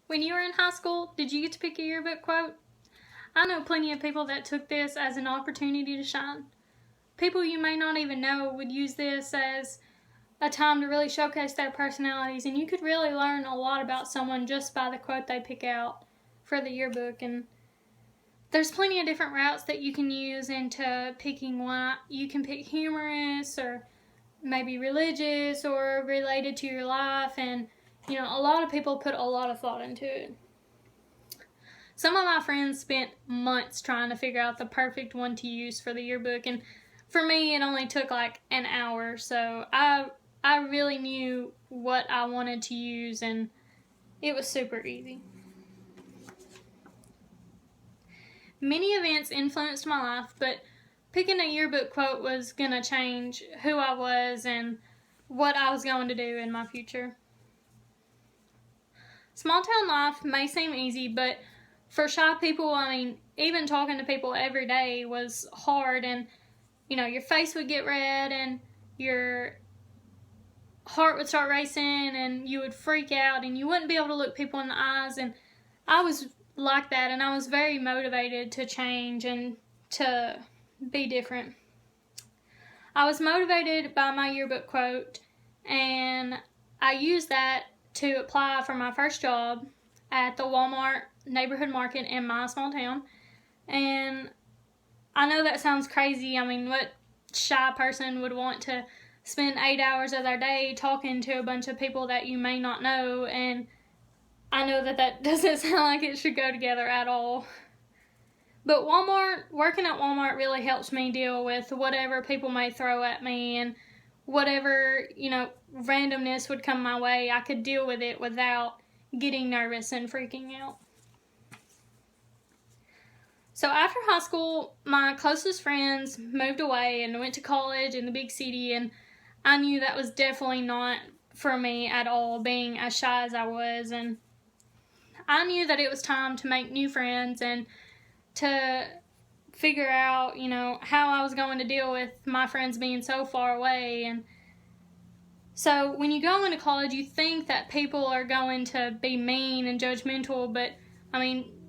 When you were in high school, did you get to pick a yearbook quote? I know plenty of people that took this as an opportunity to shine. People you may not even know would use this as a time to really showcase their personalities, and you could really learn a lot about someone just by the quote they pick out for the yearbook. And there's plenty of different routes that you can use into picking one. You can pick humorous or maybe religious or related to your life, and a lot of people put a lot of thought into it. Some of my friends spent months trying to figure out the perfect one to use for the yearbook, and for me it only took like an hour, so I really knew what I wanted to use, and it was super easy. Many events influenced my life, but picking a yearbook quote was going to change who I was and what I was going to do in my future. Small town life may seem easy, but for shy people, even talking to people every day was hard, and your face would get red and your heart would start racing and you would freak out and you wouldn't be able to look people in the eyes, and I was like that, and I was very motivated to change and to be different. I was motivated by my yearbook quote, and I used that to apply for my first job at the Walmart neighborhood market in my small town. And I know that sounds crazy. What shy person would want to spend 8 hours of their day talking to a bunch of people that you may not know? And I know that doesn't sound like it should go together at all. But working at Walmart really helps me deal with whatever people may throw at me, and whatever, randomness would come my way. I could deal with it without getting nervous and freaking out. So after high school, my closest friends moved away and went to college in the big city, and I knew that was definitely not for me at all, being as shy as I was. And I knew that it was time to make new friends and to figure out, how I was going to deal with my friends being so far away. And so when you go into college, you think that people are going to be mean and judgmental, but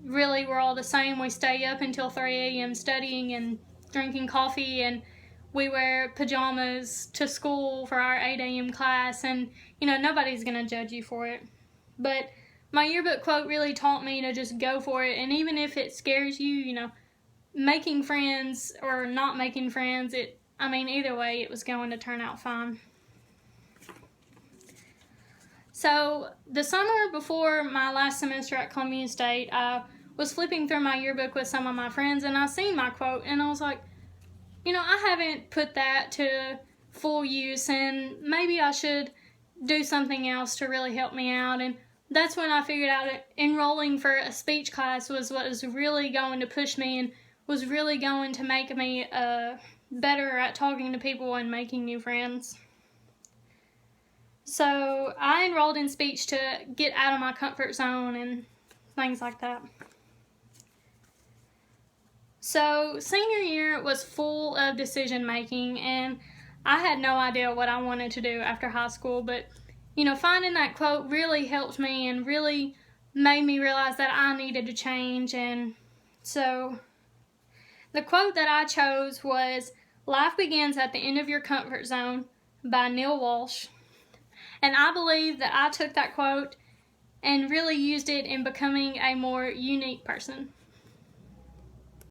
really we're all the same. We stay up until 3 a.m. studying and drinking coffee, and we wear pajamas to school for our 8 a.m. class, and nobody's going to judge you for it. But my yearbook quote really taught me to just go for it, and even if it scares you, making friends or not making friends, either way, it was going to turn out fine. So the summer before my last semester at Columbia State, I was flipping through my yearbook with some of my friends, and I seen my quote, and I was like, I haven't put that to full use, and maybe I should do something else to really help me out. And that's when I figured out that enrolling for a speech class was what was really going to push me and was really going to make me better at talking to people and making new friends. So I enrolled in speech to get out of my comfort zone and things like that. So senior year was full of decision making, and I had no idea what I wanted to do after high school, but finding that quote really helped me and really made me realize that I needed to change. And so the quote that I chose was, "Life begins at the end of your comfort zone" by Neil Walsh. And I believe that I took that quote and really used it in becoming a more unique person.